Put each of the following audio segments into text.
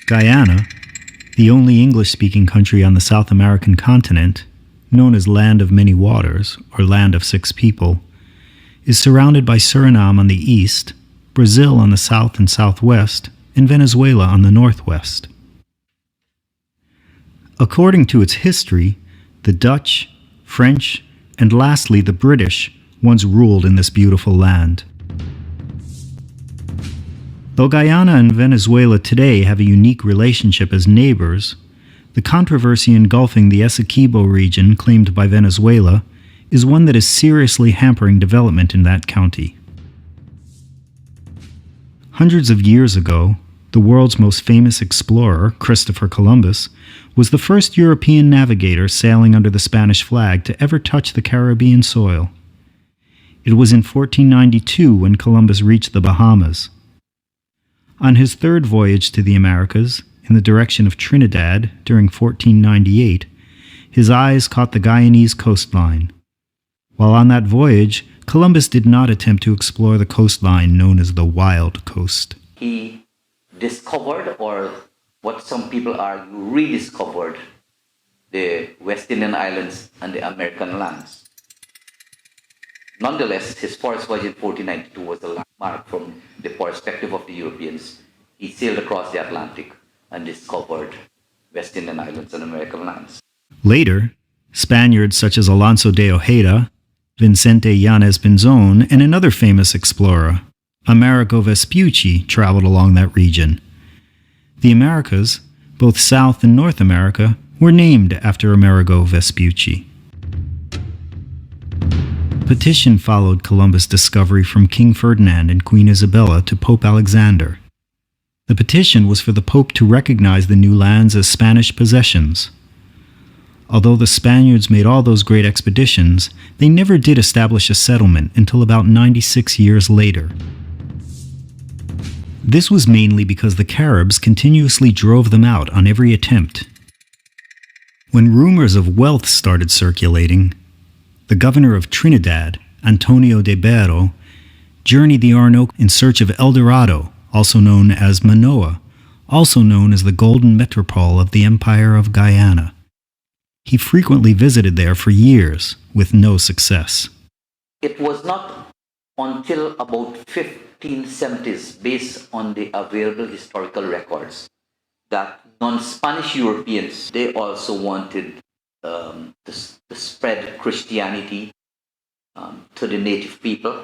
Guyana, the only English-speaking country on the South American continent, known as Land of Many Waters, or Land of Six People, is surrounded by Suriname on the east, Brazil on the south and southwest, and Venezuela on the northwest. According to its history, the Dutch, French, and lastly the British once ruled in this beautiful land. Though Guyana and Venezuela today have a unique relationship as neighbors, the controversy engulfing the Essequibo region claimed by Venezuela is one that is seriously hampering development in that county. Hundreds of years ago, the world's most famous explorer, Christopher Columbus, was the first European navigator sailing under the Spanish flag to ever touch the Caribbean soil. It was in 1492 when Columbus reached the Bahamas. On his third voyage to the Americas, in the direction of Trinidad during 1498, his eyes caught the Guyanese coastline. While on that voyage, Columbus did not attempt to explore the coastline known as the Wild Coast. He discovered, or what some people argue, rediscovered, the West Indian Islands and the American lands. Nonetheless, his first voyage in 1492 was a landmark from the perspective of the Europeans. He sailed across the Atlantic and discovered West Indian Islands and American lands. Later, Spaniards such as Alonso de Ojeda, Vicente Yanez Pinzon, and another famous explorer, Amerigo Vespucci, traveled along that region. The Americas, both South and North America, were named after Amerigo Vespucci. A petition followed Columbus' discovery from King Ferdinand and Queen Isabella to Pope Alexander. The petition was for the Pope to recognize the new lands as Spanish possessions. Although the Spaniards made all those great expeditions, they never did establish a settlement until about 96 years later. This was mainly because the Caribs continuously drove them out on every attempt. When rumors of wealth started circulating, the governor of Trinidad, Antonio de Berro, journeyed the Orinoco in search of El Dorado, also known as Manoa, also known as the Golden Metropole of the Empire of Guyana. He frequently visited there for years, with no success. It was not until about 1570s, based on the available historical records, that non-Spanish Europeans, they also wanted to spread Christianity to the native people.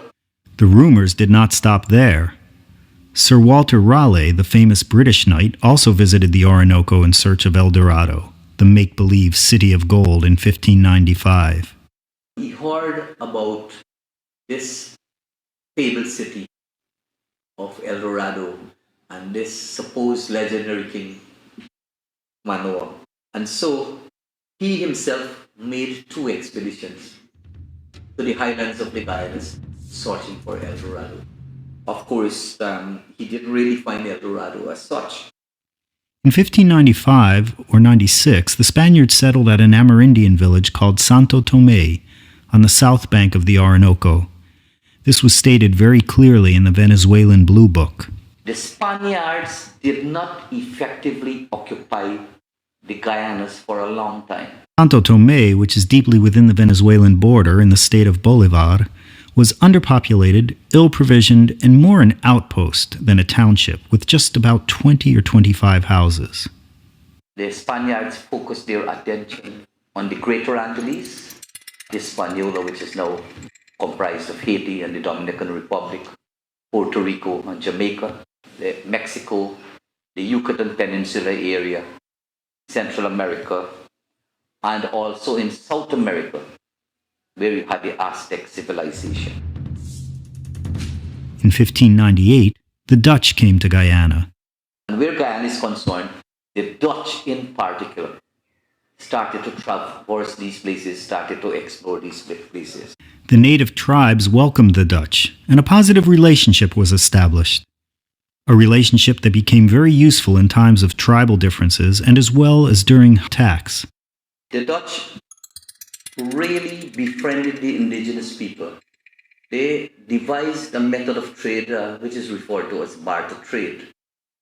The rumors did not stop there. Sir Walter Raleigh, the famous British knight, also visited the Orinoco in search of El Dorado, the make-believe city of gold, in 1595. He heard about this fabled city of El Dorado and this supposed legendary king Manoa. And so he himself made 2 expeditions to the highlands of the Guyanas searching for El Dorado. Of course, he didn't really find El Dorado as such. In 1595 or 96, the Spaniards settled at an Amerindian village called Santo Tomé on the south bank of the Orinoco. This was stated very clearly in the Venezuelan Blue Book. The Spaniards did not effectively occupy the Guyanas for a long time. Santo Tomé, which is deeply within the Venezuelan border in the state of Bolivar, was underpopulated, ill-provisioned, and more an outpost than a township, with just about 20 or 25 houses. The Spaniards focused their attention on the Greater Antilles, Hispaniola, which is now comprised of Haiti and the Dominican Republic, Puerto Rico and Jamaica, Mexico, the Yucatan Peninsula area, Central America, and also in South America, where you had the Aztec civilization. In 1598, the Dutch came to Guyana. And where Guyana is concerned, the Dutch in particular started to traverse these places, started to explore these places. The native tribes welcomed the Dutch, and a positive relationship was established. A relationship that became very useful in times of tribal differences and as well as during attacks. The Dutch really befriended the indigenous people. They devised a method of trade which is referred to as barter trade.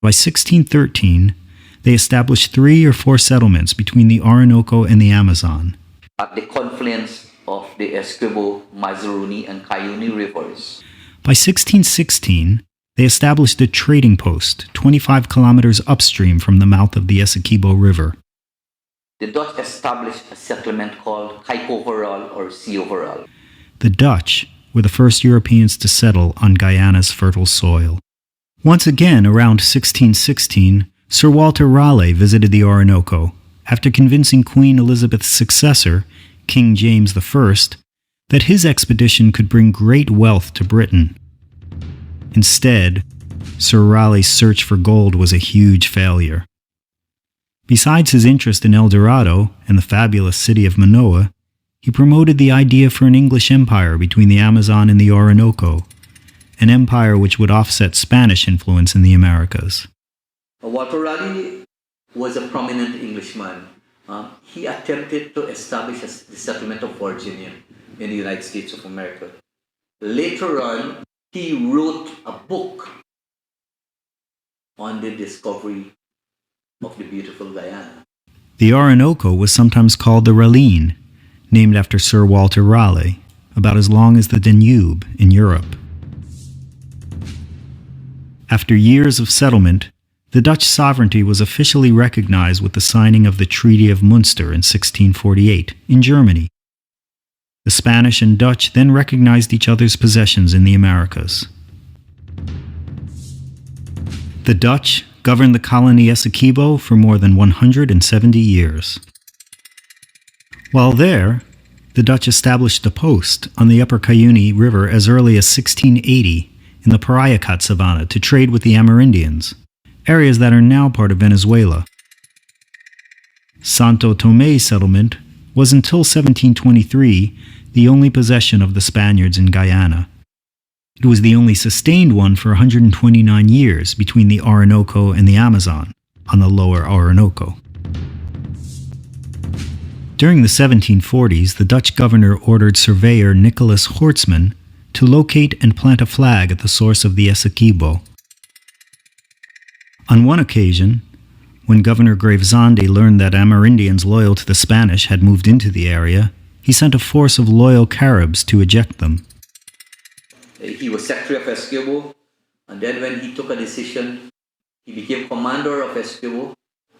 By 1613, They established 3 or 4 settlements between the Orinoco and the Amazon. At the confluence of the Essequibo, Mazaruni, and Cayuny rivers. By 1616, they established a trading post 25 kilometers upstream from the mouth of the Essequibo River. The Dutch established a settlement called Cape Overall or Sea Overall. The Dutch were the first Europeans to settle on Guyana's fertile soil. Once again, around 1616, Sir Walter Raleigh visited the Orinoco after convincing Queen Elizabeth's successor, King James I, that his expedition could bring great wealth to Britain. Instead, Sir Raleigh's search for gold was a huge failure. Besides his interest in El Dorado and the fabulous city of Manoa, he promoted the idea for an English empire between the Amazon and the Orinoco, an empire which would offset Spanish influence in the Americas. Walter Raleigh was a prominent Englishman. He attempted to establish the settlement of Virginia in the United States of America. Later on, he wrote a book on the discovery of the beautiful Guyana. The Orinoco was sometimes called the Raleigh, named after Sir Walter Raleigh, about as long as the Danube in Europe. After years of settlement, the Dutch sovereignty was officially recognized with the signing of the Treaty of Münster in 1648 in Germany. The Spanish and Dutch then recognized each other's possessions in the Americas. The Dutch governed the colony Essequibo for more than 170 years. While there, the Dutch established a post on the upper Cayuny River as early as 1680 in the Parayacat Savanna to trade with the Amerindians, areas that are now part of Venezuela. Santo Tomé settlement was until 1723 the only possession of the Spaniards in Guyana. It was the only sustained one for 129 years between the Orinoco and the Amazon, on the lower Orinoco. During the 1740s, the Dutch governor ordered surveyor Nicholas Hortsman to locate and plant a flag at the source of the Essequibo. On one occasion, when Governor Gravesande learned that Amerindians loyal to the Spanish had moved into the area, he sent a force of loyal Caribs to eject them. He was Secretary of Essequibo, and then when he took a decision, he became Commander of Essequibo,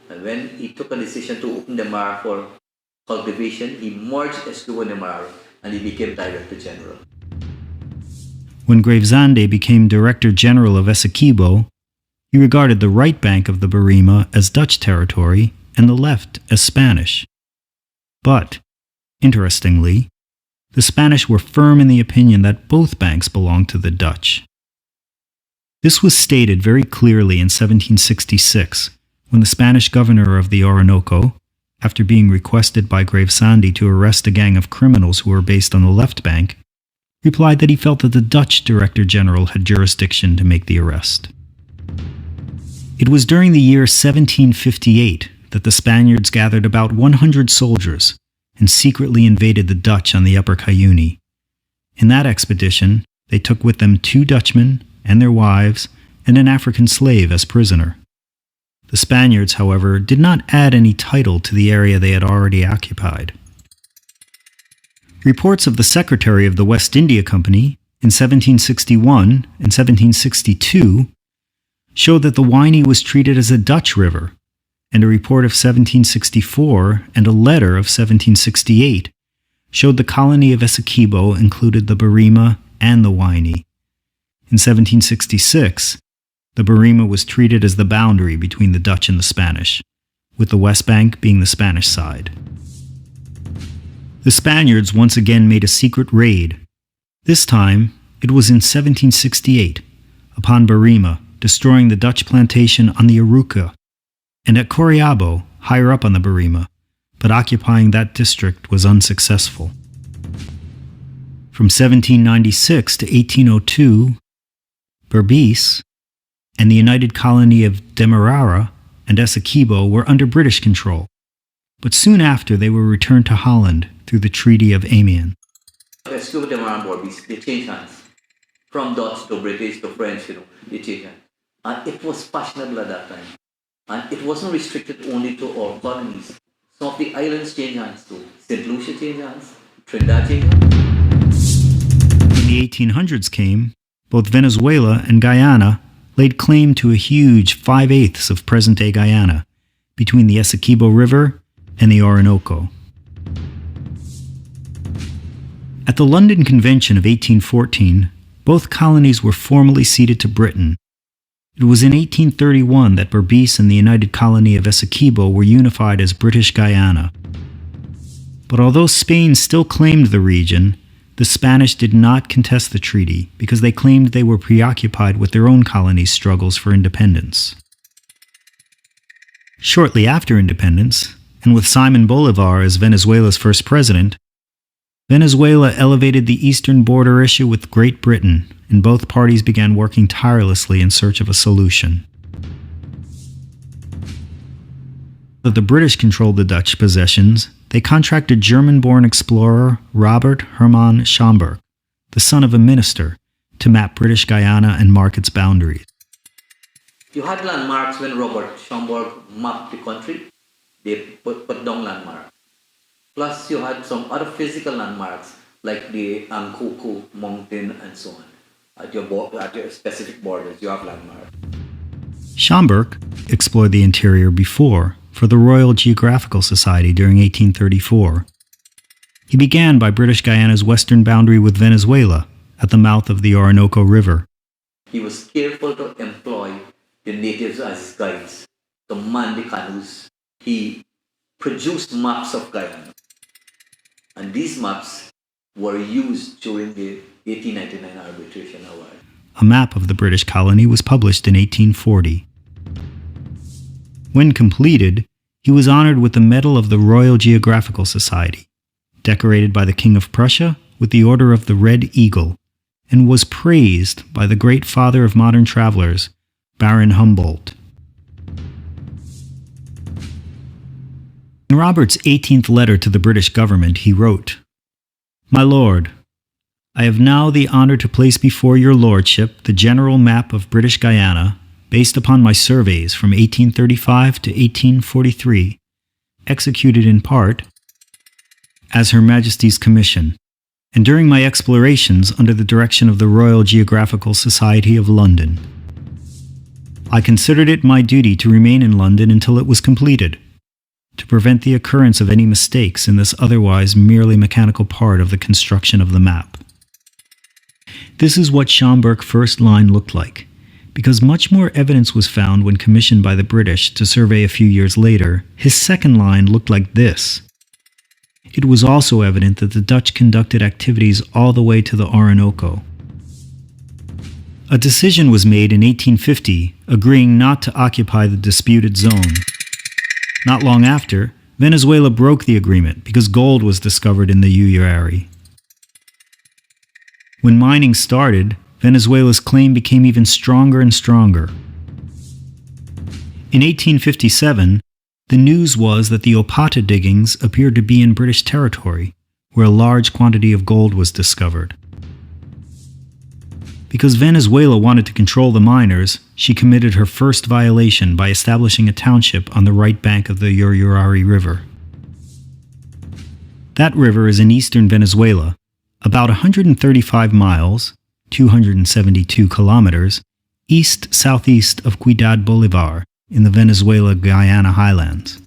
and when he took a decision to open the Mar for cultivation, he merged Essequibo and the Mar, and he became Director General. When Gravesande became Director General of Essequibo, he regarded the right bank of the Barima as Dutch territory and the left as Spanish. But, interestingly, the Spanish were firm in the opinion that both banks belonged to the Dutch. This was stated very clearly in 1766, when the Spanish governor of the Orinoco, after being requested by Gravesande to arrest a gang of criminals who were based on the left bank, replied that he felt that the Dutch Director General had jurisdiction to make the arrest. It was during the year 1758 that the Spaniards gathered about 100 soldiers and secretly invaded the Dutch on the upper Cayuny. In that expedition, they took with them 2 Dutchmen and their wives and an African slave as prisoner. The Spaniards, however, did not add any title to the area they had already occupied. Reports of the Secretary of the West India Company in 1761 and 1762 showed that the Whiney was treated as a Dutch river, and a report of 1764 and a letter of 1768 showed the colony of Essequibo included the Barima and the Whiney. In 1766, the Barima was treated as the boundary between the Dutch and the Spanish, with the West Bank being the Spanish side. The Spaniards once again made a secret raid. This time, it was in 1768, upon Barima, destroying the Dutch plantation on the Aruca, and at Coriabo, higher up on the Barima, but occupying that district was unsuccessful. From 1796 to 1802, Berbice and the United Colony of Demerara and Essequibo were under British control, but soon after they were returned to Holland through the Treaty of Amiens. Essequibo, Demerara, and Berbice, they changed hands. From Dutch to British to French, they changed hands. And it was fashionable at that time. And it wasn't restricted only to our colonies. Some of the islands changed hands too. St. Lucia changed hands, Trinidad changed hands. When the 1800s came, both Venezuela and Guyana laid claim to a huge 5/8 of present-day Guyana between the Essequibo River and the Orinoco. At the London Convention of 1814, both colonies were formally ceded to Britain. It was in 1831 that Berbice and the United Colony of Essequibo were unified as British Guyana. But although Spain still claimed the region, the Spanish did not contest the treaty because they claimed they were preoccupied with their own colonies' struggles for independence. Shortly after independence, and with Simon Bolivar as Venezuela's first president, Venezuela elevated the eastern border issue with Great Britain, and both parties began working tirelessly in search of a solution. Though the British controlled the Dutch possessions, they contracted German-born explorer Robert Herman Schomburgk, the son of a minister, to map British Guyana and mark its boundaries. You had landmarks when Robert Schomburgk mapped the country. They put down landmarks. Plus, you had some other physical landmarks like the Ankoko mountain and so on. At your specific borders, you have landmarks. Schomburgk explored the interior before for the Royal Geographical Society during 1834. He began by British Guyana's western boundary with Venezuela at the mouth of the Orinoco River. He was careful to employ the natives as his guides, to man the canoes. He produced maps of Guyana. And these maps were used during the 1899 arbitration award. A map of the British colony was published in 1840. When completed, he was honored with the Medal of the Royal Geographical Society, decorated by the King of Prussia with the Order of the Red Eagle, and was praised by the great father of modern travelers, Baron Humboldt. In Robert's 18th letter to the British government, he wrote, "My Lord, I have now the honor to place before your lordship the general map of British Guyana, based upon my surveys from 1835 to 1843, executed in part as Her Majesty's commission, and during my explorations under the direction of the Royal Geographical Society of London. I considered it my duty to remain in London until it was completed, to prevent the occurrence of any mistakes in this otherwise merely mechanical part of the construction of the map." This is what Schomburgk's first line looked like, because much more evidence was found when commissioned by the British to survey a few years later. His second line looked like this. It was also evident that the Dutch conducted activities all the way to the Orinoco. A decision was made in 1850 agreeing not to occupy the disputed zone. Not long after, Venezuela broke the agreement because gold was discovered in the Ullari. When mining started, Venezuela's claim became even stronger and stronger. In 1857, the news was that the Opata diggings appeared to be in British territory, where a large quantity of gold was discovered. Because Venezuela wanted to control the miners, she committed her first violation by establishing a township on the right bank of the Ullari River. That river is in eastern Venezuela, about 135 miles, 272 kilometers, east-southeast of Ciudad Bolivar in the Venezuela-Guyana highlands.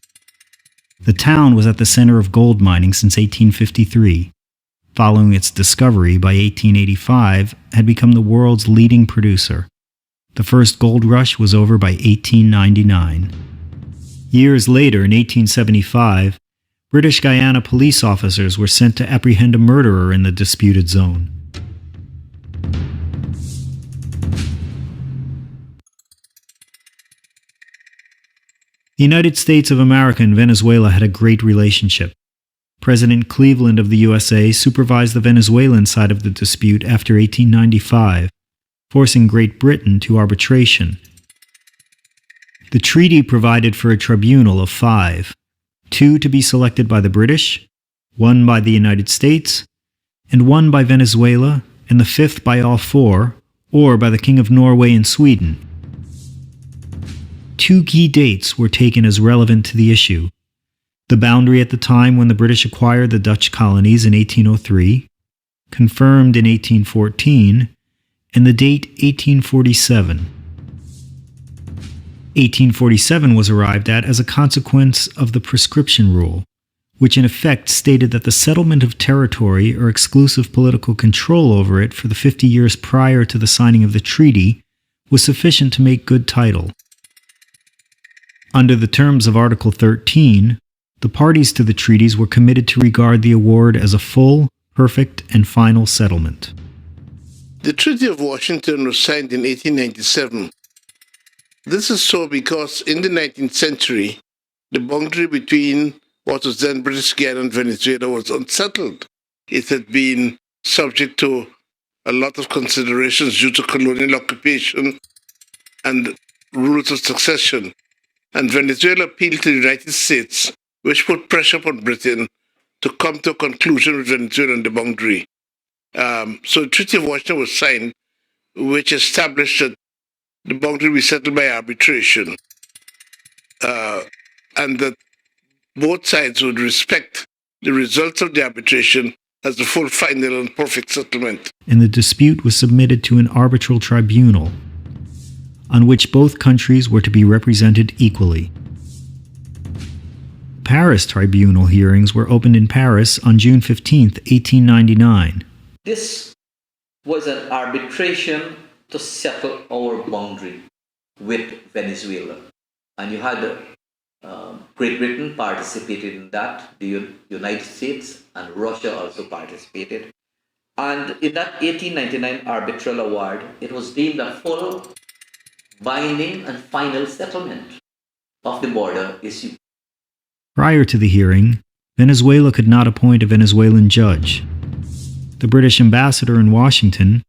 The town was at the center of gold mining since 1853. Following its discovery by 1885, had become the world's leading producer. The first gold rush was over by 1899. Years later, in 1875, British Guyana police officers were sent to apprehend a murderer in the disputed zone. The United States of America and Venezuela had a great relationship. President Cleveland of the USA supervised the Venezuelan side of the dispute after 1895, forcing Great Britain to arbitration. The treaty provided for a tribunal of 5, 2 to be selected by the British, 1 by the United States, and 1 by Venezuela, and the 5th by all 4, or by the King of Norway and Sweden. two key dates were taken as relevant to the issue: the boundary at the time when the British acquired the Dutch colonies in 1803, confirmed in 1814, and the date 1847. 1847 was arrived at as a consequence of the prescription rule, which in effect stated that the settlement of territory or exclusive political control over it for the 50 years prior to the signing of the treaty was sufficient to make good title. Under the terms of Article 13, the parties to the treaties were committed to regard the award as a full, perfect, and final settlement. The Treaty of Washington was signed in 1897. This is so because in the 19th century, the boundary between what was then British Guyana and Venezuela was unsettled. It had been subject to a lot of considerations due to colonial occupation and rules of succession. And Venezuela appealed to the United States, which put pressure upon Britain to come to a conclusion with Venezuela on the boundary. So the Treaty of Washington was signed, which established that the boundary be settled by arbitration, and that both sides would respect the results of the arbitration as the full, final, and perfect settlement. And the dispute was submitted to an arbitral tribunal, on which both countries were to be represented equally. Paris tribunal hearings were opened in Paris on June 15, 1899. This was an arbitration to settle our boundary with Venezuela. And you had Great Britain participated in that, the United States and Russia also participated. And in that 1899 arbitral award, it was deemed a full, binding, and final settlement of the border issue. Prior to the hearing, Venezuela could not appoint a Venezuelan judge. The British ambassador in Washington,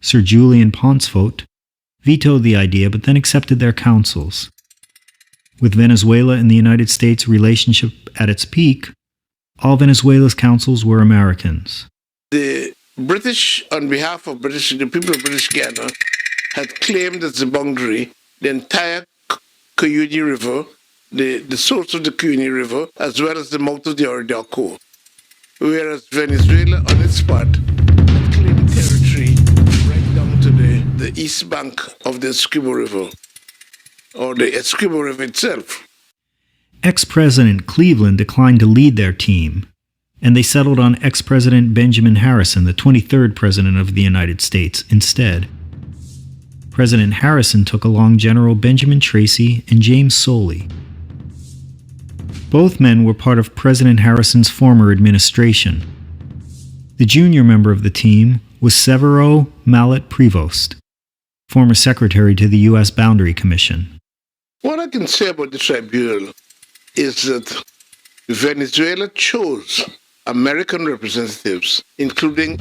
Sir Julian Pauncefote, vetoed the idea but then accepted their counsels. With Venezuela and the United States relationship at its peak, all Venezuela's counsels were Americans. The British, on behalf of the people of British Guyana, had claimed as the boundary the entire Cuyuni River, the source of the Cuyuni River, as well as the mouth of the Orinoco, whereas Venezuela, on its part, had claimed territory right down to the east bank of the Essequibo River, or the Essequibo River itself. Ex-President Cleveland declined to lead their team, and they settled on ex-President Benjamin Harrison, the 23rd President of the United States, instead. President Harrison took along General Benjamin Tracy and James Soley. Both men were part of President Harrison's former administration. The junior member of the team was Severo Mallet Prevost, former secretary to the U.S. Boundary Commission. What I can say about the tribunal is that Venezuela chose American representatives, including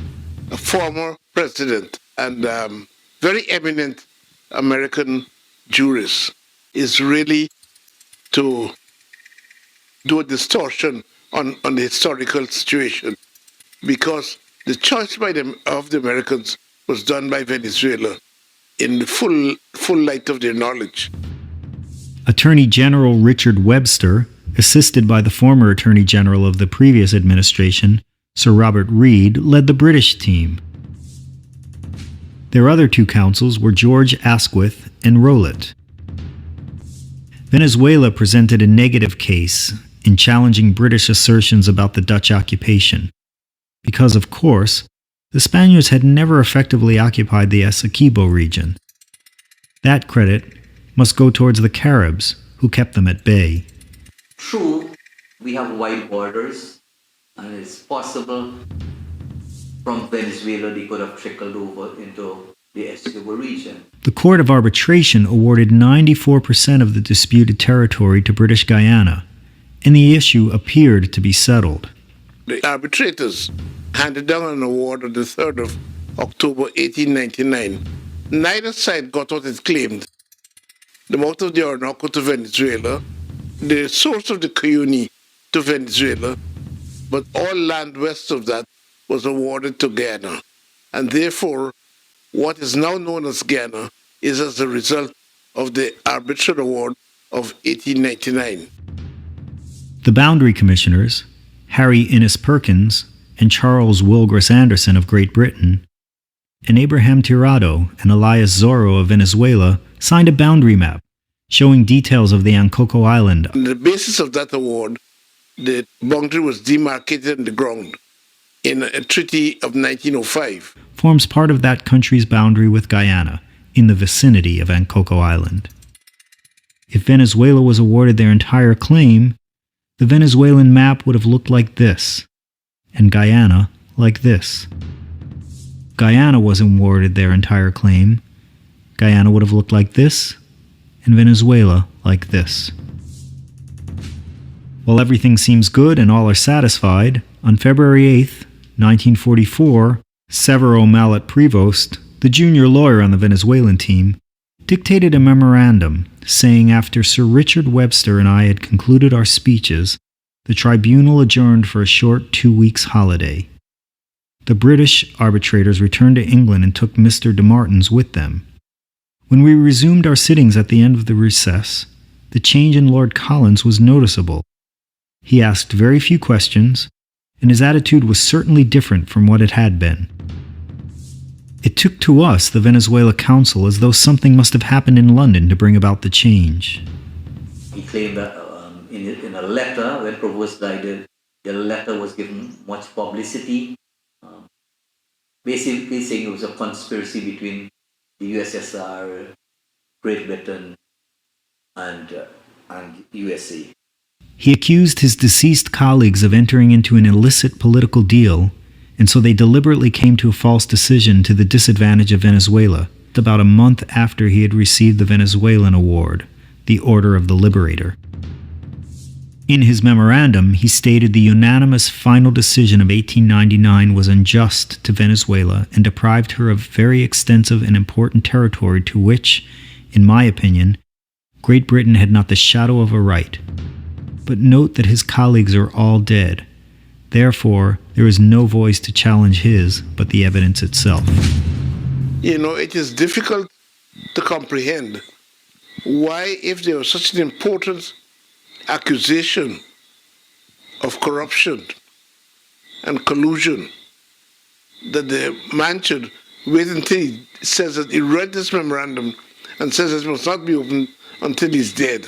a former president and very eminent American jurist, is really to do a distortion on the historical situation, because the choice of the Americans was done by Venezuela in the full light of their knowledge. Attorney General Richard Webster, assisted by the former Attorney General of the previous administration, Sir Robert Reed, led the British team. Their other two counsels were George Asquith and Rowlett. Venezuela presented a negative case in challenging British assertions about the Dutch occupation, because, of course, the Spaniards had never effectively occupied the Essequibo region. That credit must go towards the Caribs, who kept them at bay. True, we have wide borders, and it's possible from Venezuela they could have trickled over into the Essequibo region. The Court of Arbitration awarded 94% of the disputed territory to British Guyana, and the issue appeared to be settled. The arbitrators handed down an award on the 3rd of October 1899. Neither side got what it claimed: the mouth of the Orinoco to Venezuela, the source of the Cuyuni to Venezuela, but all land west of that was awarded to Guyana. And therefore, what is now known as Guyana is as a result of the arbitral award of 1899. The boundary commissioners, Harry Innes Perkins and Charles Wilgris Anderson of Great Britain, and Abraham Tirado and Elias Zorro of Venezuela signed a boundary map showing details of the Ankoko Island. On the basis of that award, the boundary was demarcated on the ground in a treaty of 1905. Forms part of that country's boundary with Guyana, in the vicinity of Ankoko Island. If Venezuela was awarded their entire claim, the Venezuelan map would have looked like this, and Guyana like this. Guyana was awarded their entire claim, Guyana would have looked like this, and Venezuela like this. While everything seems good and all are satisfied, on February 8th, 1944, Severo Mallet Prevost, the junior lawyer on the Venezuelan team, dictated a memorandum saying after Sir Richard Webster and I had concluded our speeches, the tribunal adjourned for a short 2 weeks holiday. The British arbitrators returned to England and took Mr. de Martins with them. When we resumed our sittings at the end of the recess, the change in Lord Collins was noticeable. He asked very few questions, and his attitude was certainly different from what it had been. It took to us, the Venezuela Council, as though something must have happened in London to bring about the change. He claimed that in a letter, when Provost died, the letter was given much publicity, basically saying it was a conspiracy between the USSR, Great Britain, and USA. He accused his deceased colleagues of entering into an illicit political deal, and so they deliberately came to a false decision to the disadvantage of Venezuela, about a month after he had received the Venezuelan award, the Order of the Liberator. In his memorandum, he stated the unanimous final decision of 1899 was unjust to Venezuela and deprived her of very extensive and important territory to which, in my opinion, Great Britain had not the shadow of a right. But note that his colleagues are all dead. Therefore, there is no voice to challenge his, but the evidence itself. It is difficult to comprehend why, if there was such an important accusation of corruption and collusion, that the man should wait until he says that he read this memorandum and says it must not be opened until he's dead.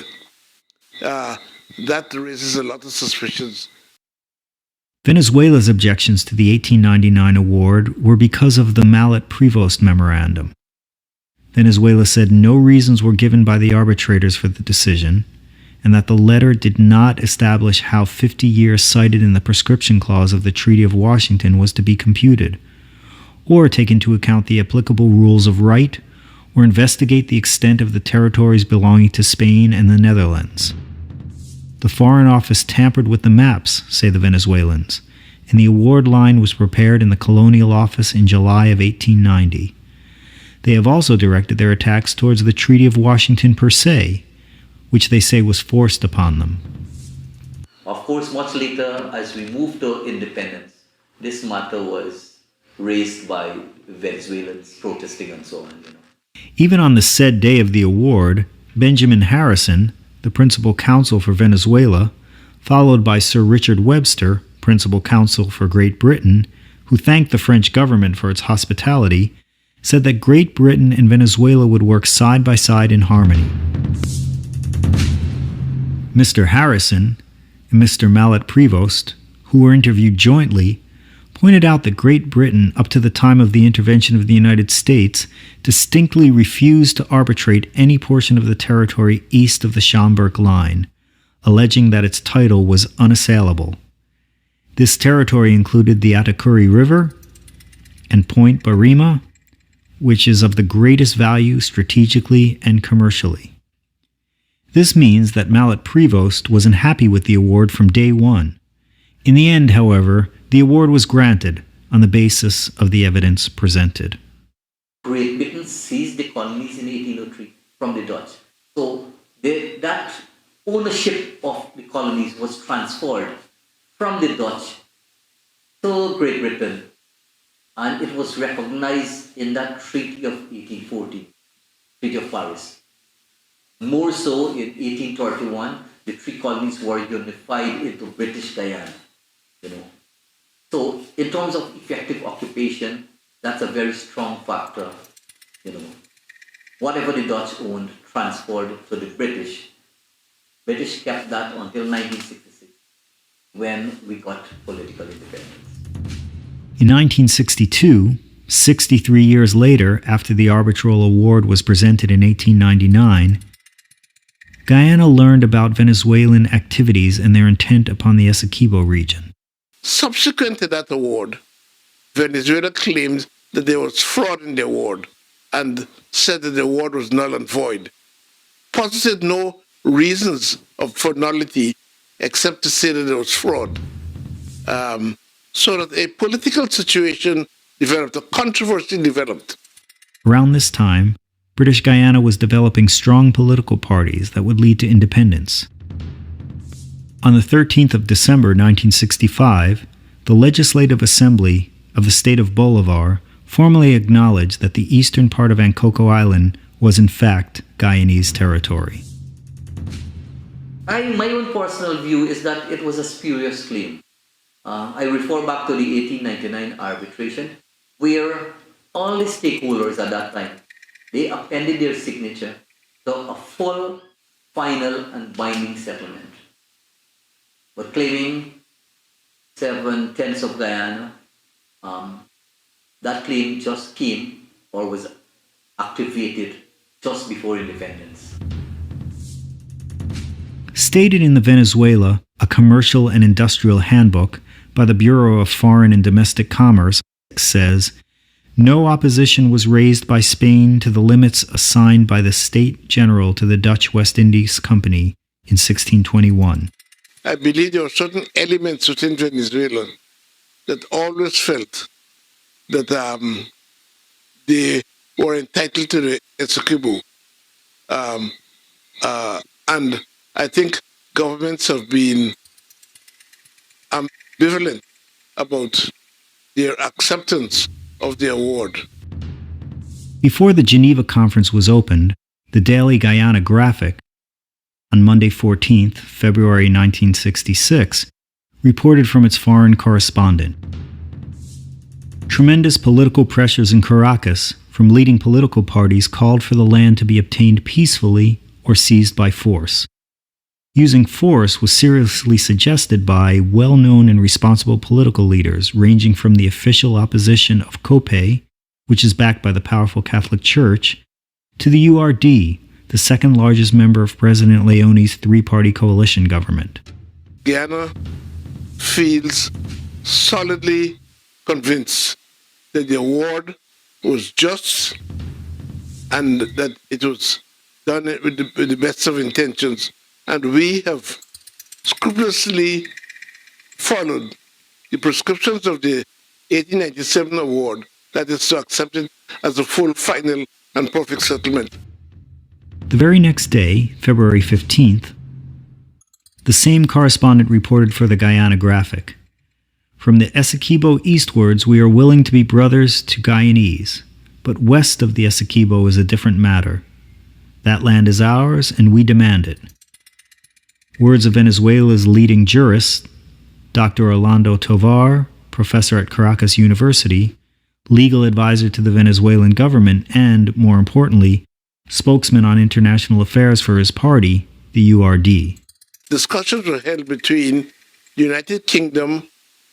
That raises a lot of suspicions. Venezuela's objections to the 1899 award were because of the Mallet Prevost memorandum. Venezuela said no reasons were given by the arbitrators for the decision, and that the letter did not establish how 50 years cited in the prescription clause of the Treaty of Washington was to be computed, or take into account the applicable rules of right, or investigate the extent of the territories belonging to Spain and the Netherlands. The Foreign Office tampered with the maps, say the Venezuelans, and the award line was prepared in the Colonial Office in July of 1890. They have also directed their attacks towards the Treaty of Washington per se, which they say was forced upon them. Of course, much later, as we moved to independence, this matter was raised by Venezuelans protesting and so on. Even on the said day of the award, Benjamin Harrison, the principal counsel for Venezuela, followed by Sir Richard Webster, principal counsel for Great Britain, who thanked the French government for its hospitality, said that Great Britain and Venezuela would work side by side in harmony. Mr. Harrison and Mr. Mallet Prevost, who were interviewed jointly, pointed out that Great Britain, up to the time of the intervention of the United States, distinctly refused to arbitrate any portion of the territory east of the Schomburg Line, alleging that its title was unassailable. This territory included the Atacuri River and Point Barima, which is of the greatest value strategically and commercially. This means that Mallet Prevost was unhappy with the award from day one. In the end, however, the award was granted on the basis of the evidence presented. Great Britain seized the colonies in 1803 from the Dutch. So that ownership of the colonies was transferred from the Dutch to Great Britain, and it was recognized in that Treaty of 1814, Treaty of Paris. More so in 1831, the three colonies were unified into British Guyana. You know, so in terms of effective occupation, that's a very strong factor. You know, whatever the Dutch owned transferred to the British. British kept that until 1966, when we got political independence. In 1962, 63 years later, after the arbitral award was presented in 1899, Guyana learned about Venezuelan activities and their intent upon the Essequibo region. Subsequent to that award, Venezuela claimed that there was fraud in the award and said that the award was null and void. Posited no reasons for nullity except to say that there was fraud. So that a political situation developed, a controversy developed. Around this time, British Guyana was developing strong political parties that would lead to independence. On the 13th of December 1965, the Legislative Assembly of the state of Bolivar formally acknowledged that the eastern part of Ankoko Island was in fact Guyanese territory. My own personal view is that it was a spurious claim. I refer back to the 1899 arbitration, where all the stakeholders at that time, they appended their signature to a full, final, and binding settlement. But claiming 7/10 of Guyana, that claim just came or was activated just before independence. Stated in the Venezuela, a commercial and industrial handbook by the Bureau of Foreign and Domestic Commerce, says, no opposition was raised by Spain to the limits assigned by the State General to the Dutch West Indies Company in 1621. I believe there were certain elements within Venezuela that always felt that they were entitled to the Essequibo. And I think governments have been ambivalent about their acceptance of the award. Before the Geneva Conference was opened, the Daily Guyana Graphic, on Monday 14th, February 1966, reported from its foreign correspondent. Tremendous political pressures in Caracas from leading political parties called for the land to be obtained peacefully or seized by force. Using force was seriously suggested by well-known and responsible political leaders ranging from the official opposition of COPE, which is backed by the powerful Catholic Church, to the URD, the second largest member of President Leone's three-party coalition government. Guyana feels solidly convinced that the award was just and that it was done with the best of intentions. And we have scrupulously followed the prescriptions of the 1897 award, that is to accept it as a full, final, and perfect settlement. The very next day, February 15th, the same correspondent reported for the Guyana Graphic. From the Essequibo eastwards, we are willing to be brothers to Guyanese, but west of the Essequibo is a different matter. That land is ours, and we demand it. Words of Venezuela's leading jurist, Dr. Orlando Tovar, professor at Caracas University, legal advisor to the Venezuelan government, and, more importantly, spokesman on international affairs for his party, the URD. Discussions were held between the United Kingdom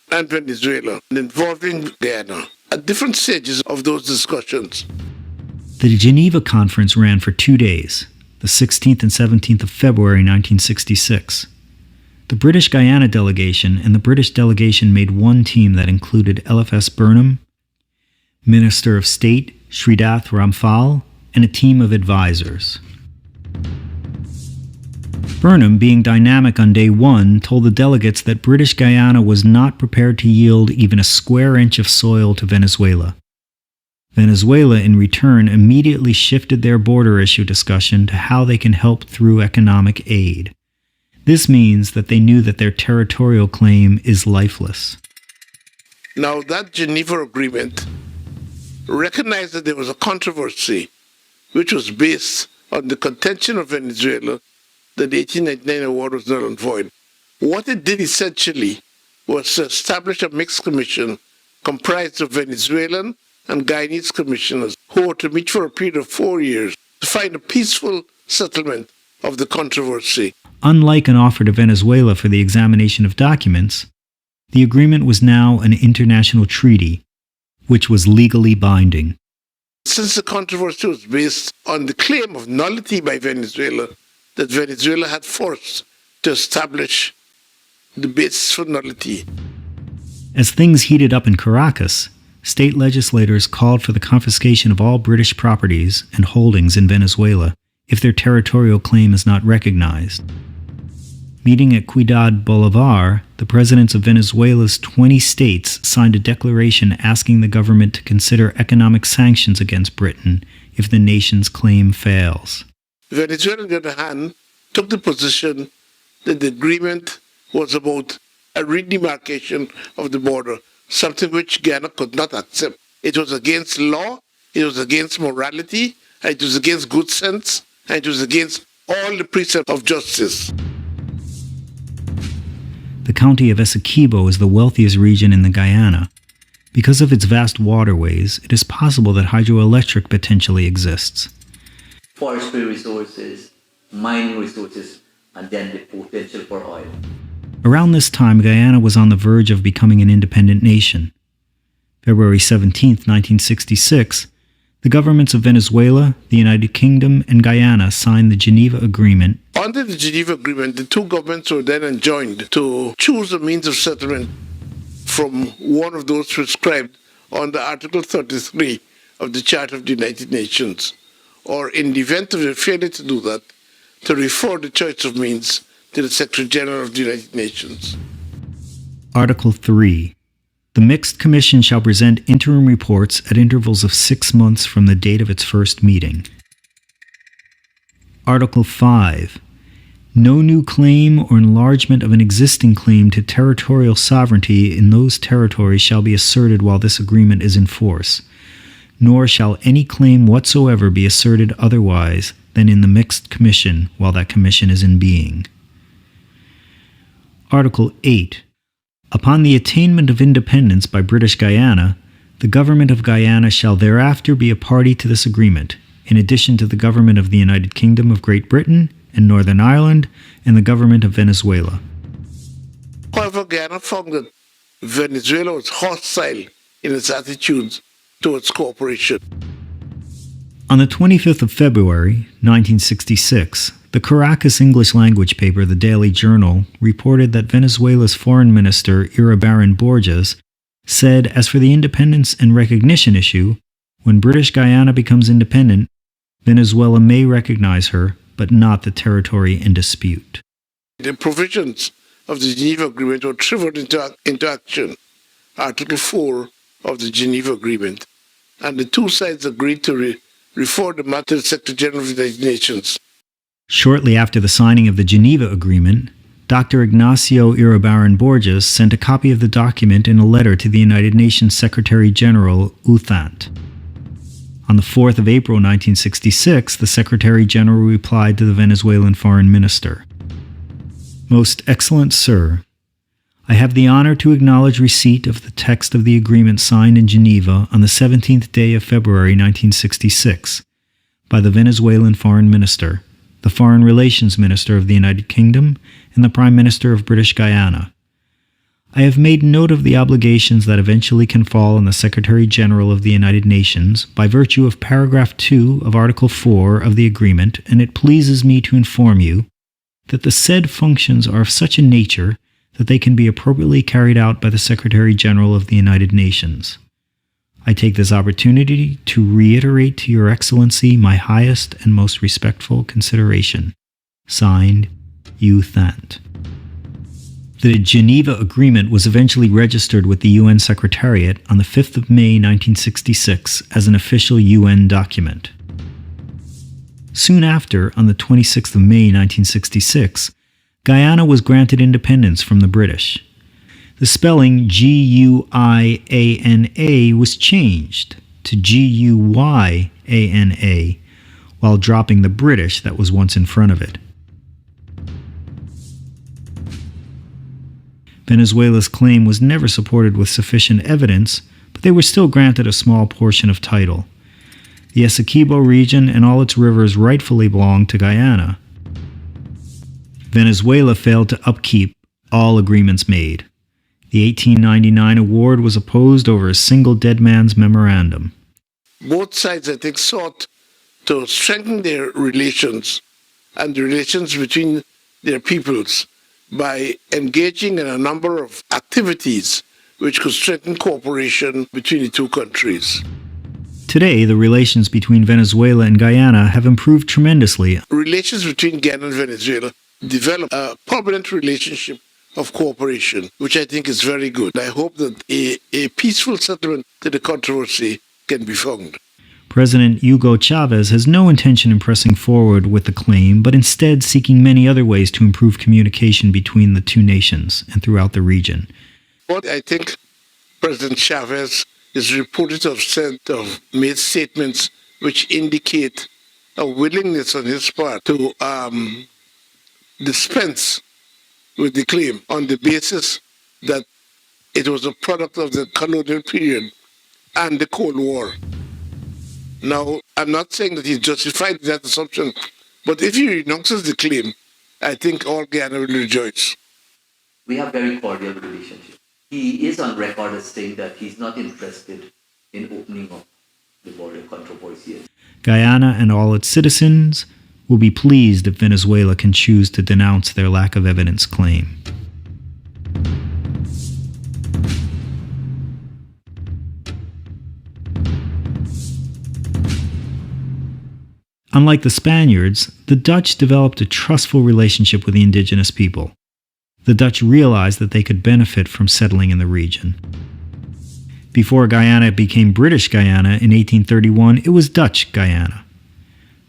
and Venezuela involving Guyana at different stages of those discussions. The Geneva Conference ran for 2 days, the 16th and 17th of February 1966. The British Guyana delegation and the British delegation made one team that included LFS Burnham, Minister of State Sridath Ramphal, and a team of advisors. Burnham, being dynamic on day one, told the delegates that British Guyana was not prepared to yield even a square inch of soil to Venezuela. Venezuela, in return, immediately shifted their border issue discussion to how they can help through economic aid. This means that they knew that their territorial claim is lifeless. Now, that Geneva Agreement recognized that there was a controversy which was based on the contention of Venezuela that the 1899 award was null and void. What it did essentially was to establish a mixed commission comprised of Venezuelan and Guyanese commissioners who were to meet for a period of 4 years to find a peaceful settlement of the controversy. Unlike an offer to Venezuela for the examination of documents, the agreement was now an international treaty, which was legally binding. Since the controversy was based on the claim of nullity by Venezuela, that Venezuela had forced to establish the basis for nullity. As things heated up in Caracas, state legislators called for the confiscation of all British properties and holdings in Venezuela if their territorial claim is not recognized. Meeting at Ciudad Bolivar, the presidents of Venezuela's 20 states signed a declaration asking the government to consider economic sanctions against Britain if the nation's claim fails. Venezuela, on the other hand, took the position that the agreement was about a redemarcation of the border, something which Guyana could not accept. It was against law, it was against morality, and it was against good sense, and it was against all the precepts of justice. The county of Essequibo is the wealthiest region in the Guyana. Because of its vast waterways, it is possible that hydroelectric potentially exists. Forestry resources, mining resources, and then the potential for oil. Around this time, Guyana was on the verge of becoming an independent nation. February 17, 1966, the governments of Venezuela, the United Kingdom, and Guyana signed the Geneva Agreement. Under the Geneva Agreement, the two governments were then enjoined to choose a means of settlement from one of those prescribed under Article 33 of the Charter of the United Nations, or in the event of their failure to do that, to refer the choice of means to the Secretary General of the United Nations. Article 3. The Mixed Commission shall present interim reports at intervals of 6 months from the date of its first meeting. Article 5. No new claim or enlargement of an existing claim to territorial sovereignty in those territories shall be asserted while this agreement is in force, nor shall any claim whatsoever be asserted otherwise than in the Mixed Commission while that commission is in being. Article 8. Upon the attainment of independence by British Guyana, the government of Guyana shall thereafter be a party to this agreement, in addition to the government of the United Kingdom of Great Britain and Northern Ireland and the government of Venezuela. However, Guyana found that Venezuela was hostile in its attitudes towards cooperation. On the 25th of February, 1966, the Caracas English-language paper, the Daily Journal, reported that Venezuela's foreign minister, Iribarren Borges, said, as for the independence and recognition issue, when British Guyana becomes independent, Venezuela may recognize her, but not the territory in dispute. The provisions of the Geneva Agreement were triggered into action, Article 4 of the Geneva Agreement, and the two sides agreed to refer the matter to the Secretary General of the United Nations. Shortly after the signing of the Geneva Agreement, Dr. Ignacio Iribarren Borges sent a copy of the document in a letter to the United Nations Secretary General Uthant. On the 4th of April 1966, the Secretary General replied to the Venezuelan Foreign Minister, "Most excellent Sir, I have the honor to acknowledge receipt of the text of the agreement signed in Geneva on the 17th day of February 1966 by the Venezuelan Foreign Minister, the Foreign Relations Minister of the United Kingdom, and the Prime Minister of British Guyana. I have made note of the obligations that eventually can fall on the Secretary General of the United Nations by virtue of paragraph 2 of Article 4 of the agreement, and it pleases me to inform you that the said functions are of such a nature that they can be appropriately carried out by the Secretary General of the United Nations. I take this opportunity to reiterate to Your Excellency my highest and most respectful consideration. Signed, Uthant." The Geneva Agreement was eventually registered with the UN Secretariat on the 5th of May 1966 as an official UN document. Soon after, on the 26th of May 1966, Guyana was granted independence from the British. The spelling Guiana was changed to Guyana, while dropping the British that was once in front of it. Venezuela's claim was never supported with sufficient evidence, but they were still granted a small portion of title. The Essequibo region and all its rivers rightfully belonged to Guyana. Venezuela failed to upkeep all agreements made. The 1899 award was opposed over a single dead man's memorandum. Both sides, I think, sought to strengthen their relations and the relations between their peoples by engaging in a number of activities which could strengthen cooperation between the two countries. Today, the relations between Venezuela and Guyana have improved tremendously. Relations between Guyana and Venezuela developed a permanent relationship of cooperation, which I think is very good. I hope that a peaceful settlement to the controversy can be found. President Hugo Chavez has no intention in pressing forward with the claim, but instead seeking many other ways to improve communication between the two nations and throughout the region. What I think President Chavez is reported to have made statements which indicate a willingness on his part to dispense with the claim on the basis that it was a product of the colonial period and the Cold War. Now, I'm not saying that he's justified that assumption, but if he renounces the claim, I think all Guyana will rejoice. We have very cordial relationship. He is on record as saying that he's not interested in opening up the border controversy. Guyana and all its citizens will be pleased if Venezuela can choose to denounce their lack of evidence claim. Unlike the Spaniards, the Dutch developed a trustful relationship with the indigenous people. The Dutch realized that they could benefit from settling in the region. Before Guyana became British Guyana in 1831, it was Dutch Guyana.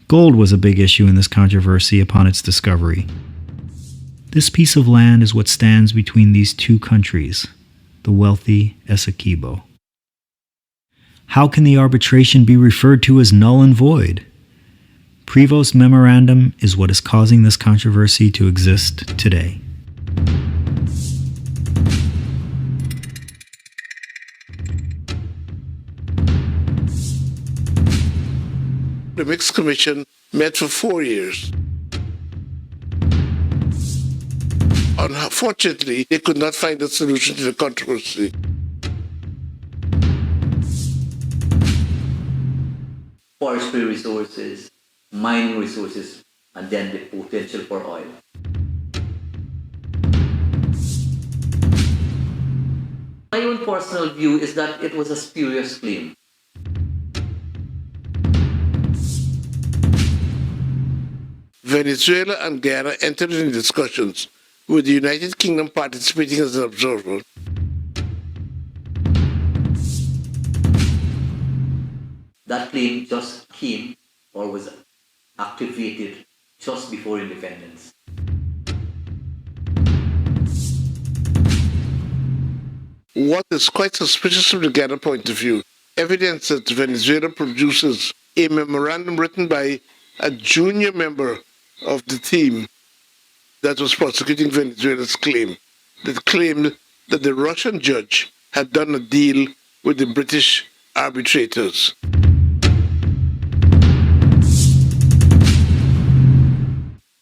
Gold was a big issue in this controversy upon its discovery. This piece of land is what stands between these two countries, the wealthy Essequibo. How can the arbitration be referred to as null and void? Prevost's memorandum is what is causing this controversy to exist today. The Mixed Commission met for 4 years. Unfortunately, they could not find a solution to the controversy. Forestry resources, mining resources, and then the potential for oil. My own personal view is that it was a spurious claim. Venezuela and Guyana entered into discussions with the United Kingdom participating as an observer. That claim just came or was activated just before independence. What is quite suspicious from the Guyana point of view, evidence that Venezuela produces a memorandum written by a junior member of the team that was prosecuting Venezuela's claim, that claimed that the Russian judge had done a deal with the British arbitrators.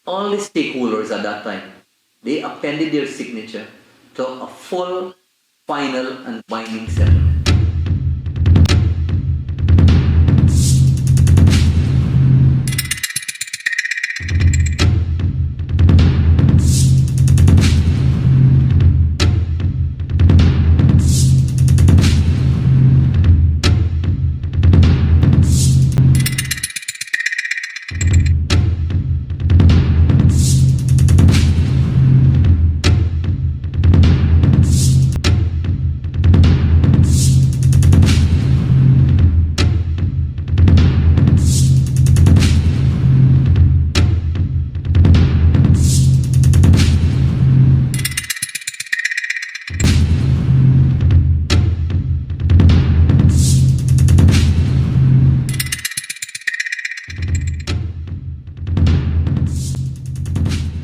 All the stakeholders at that time, they appended their signature to a full, final, and binding settlement.